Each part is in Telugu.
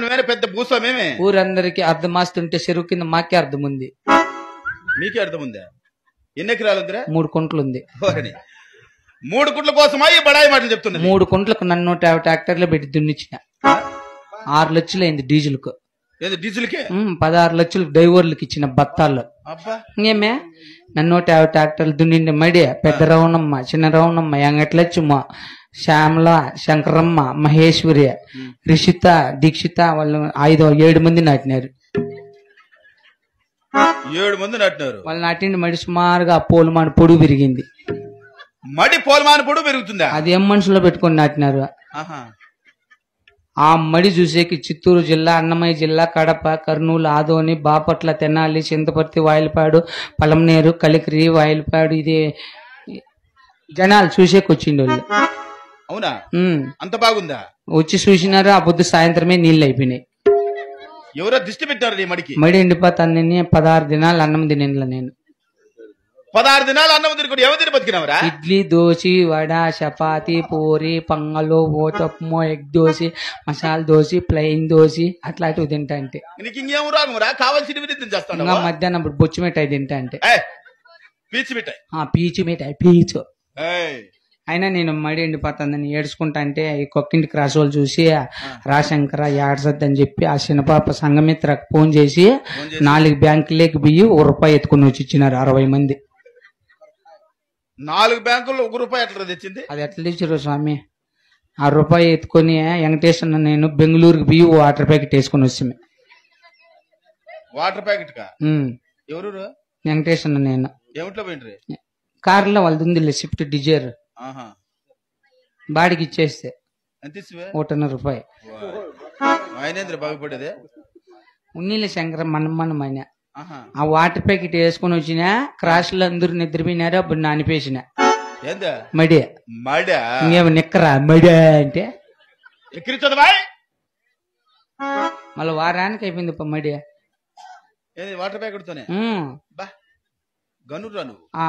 నువ్వేనా పెద్ద భూస్వామేమే? ఊరందరికి అర్ధమాస్తుంటే చెరువు కింద మాకే అర్థం ఉంది. మీకే అర్థం ఉందా? ఎన్ని ఎకరాలు ఉందిరా? 3 కుంటలు ఉంది. 3 గుంట్ల కోసమా ఈ బడాయి మాటలు చెప్తున్నా? 3 కుంటలకు నన్ను 150 ట్రాక్టర్లు పెట్టి దున్నిచ్చిన. 6 లక్షలు అయింది డీజిల్ కు. డీజిల్ కే 16 లక్షలు డ్రైవర్లకు ఇచ్చిన బత్తాల్లో. ఇంకేమే నన్ను 150 ట్రాక్టర్లు దున్నిండి మడి పెద్ద రవణమ్మ, చిన్న రవణమ్మ, ఎంగట్లచ్చమ్మ, శ్యామల, శంకరమ్మ, మహేశ్వరి, రిషిత, దీక్షిత వాళ్ళు 7 మంది నాటినారు. 7 మంది నాటినారు. వాళ్ళు నాటిండి మడి సుమారుగా పోలుమాన పొడుగు పెరిగింది. మడి పోలుమాన పొడుగు పెరుగుతుందా? అది ఏం మనుషులో పెట్టుకొని నాటినారు. ఆ మడి చూసేకి చిత్తూరు జిల్లా, అన్నమయ్య జిల్లా, కడప, కర్నూలు, ఆదోని, బాపట్ల, తెనాలి, చింతపర్తి, వాయిలపాడు, పలమనేరు, కలికిరి, వాయిలపాడు ఇది జనాలు చూసేకి వచ్చిండు వాళ్ళు. అవునా? అంత బాగుందా? వచ్చి చూసినారు. ఆ పొద్దు సాయంత్రమే నీళ్ళు అయిపోయినాయి. ఎవరో దిష్టి పెట్టారు నీ మడికి? మడి ఎండిపోతాను. 16 దినాలు అన్నం తినేలా నేను. 16 దినాలు అన్నం తిని ఎవరు తిని బతికినవరా? ఇడ్లీ, దోశ, వడ, చపాతి, పూరి, పొంగలు, ఓతప్పము, ఎగ్ దోశ, మసాలా దోశ, ప్లెయిన్ దోశ అట్లాంటివి తింటా అంటే. నీకు ఇంకేం రాగరా? కావాల్సినవి తించేస్తాను. ఇంకా మధ్యాహ్నం బొచ్చు మిఠాయి తింటా అంటే. పీచు మిఠాయి? పీచు మిఠాయి, పీచు. అయినా నేను మడి ఎండిపోతుందని ఏడ్చుకుంటా అంటే ఈ కొక్కింటి క్రాస్ వాళ్ళు చూసి రాశంకర ఏడ్సద్దు అని చెప్పి ఆ చిన్నపాప సంఘమిత్రకు ఫోన్ చేసి 4 బ్యాంకులేకి బియ్యి ₹1 ఎత్తుకుని వచ్చి ఇచ్చినారు 60 మంది. 4 బ్యాంకుల్లో ₹1 ఎట్లా తెచ్చింది? అది ఎట్లా తెచ్చారు స్వామి? ఆ ₹1 ఎత్తుకొని వెంకటేశ్వర నేను బెంగళూరుకి బియ్యి వాటర్ ప్యాకెట్ వేసుకుని వచ్చాము. వాటర్ ప్యాకెట్ కా? ఎవరు? వెంకటేశ్వర నేను. ఏమిట్లో పోయిండ్రి? కార్లో వాళ్ళది ఉంది స్విఫ్ట్ డిజైర్. బాడికి ఇచ్చేస్తే ₹1.5. ఆయన బాగుపడేదే ఉన్నీళ్ళ శంకర మనం ఆయన ఆ వాటర్ ప్యాకెట్ వేసుకుని వచ్చిన క్రాష్ లో అందరూ నిద్రపోయినారు. అప్పుడు నానిపేసిన మడి ఇంకేమో నిక్కరా మడి అంటే మళ్ళీ వారానికి అయిపోయింది మడి వాటర్ ప్యాకెట్ తోనే. ఆ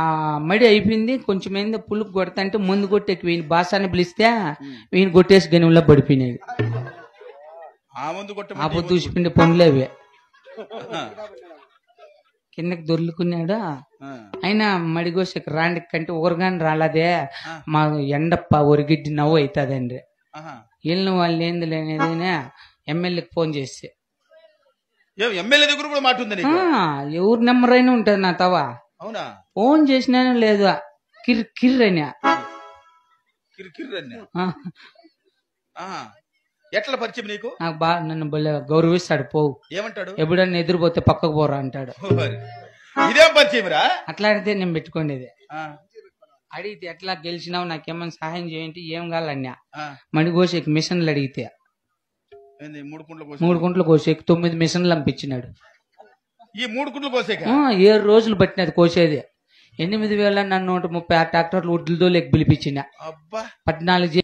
మడి అయిపోయింది. కొంచెం ఏందో పులుపు కొడతా అంటే ముందు కొట్టి వీని బాసాన్ని పిలిస్తే వీని కొట్టేసి గనిలో పడిపోయినాయి. ఆ పొద్దు చూసిపోయింది పనులు అవి. కిందకి దొర్లుకున్నాడు. అయినా మడిగోసకి రాండి కంటే ఊరగాని రాలేదే మా ఎండప్ప ఒరిగిడ్డి నవ్వు అవుతుందండి. వెళ్ళిన వాళ్ళు ఏంది లేనిదేనా ఎమ్మెల్యేకి ఫోన్ చేస్తే ఎమ్మెల్యే దగ్గర కూడా మాట ఉంది. ఎవరు నెంబర్ అయినా ఉంటుంది నా తవా. అవునా? ఫోన్ చేసినాను లేదు కిర్రని ఎట్లా పరిచయం నీకు? నాకు బాగా నన్ను గౌరవిస్తాడు. పోవు ఏమంటాడు? ఎప్పుడన్నా ఎదురుపోతే పక్కకు పోరా అంటాడు. ఇదేం పరిచయం రా? అట్లాడితే నేను పెట్టుకోండి. అడిగితే ఎట్లా గెలిచినావు నాకేమన్నా సహాయం చేయండి ఏం కావాలన్నా మడి కోసేకి మిషన్లు అడిగితే 3 కుంటలు కోసేకి 9 మిషన్లు పంపించినాడు. ఈ 3 కుంటలు కోసేక 7 రోజులు పట్టినది కోసేది. 8,000 నన్ను 136 ట్రాక్టర్లు ఉడ్లతో లెక్క పిలిపించిన 14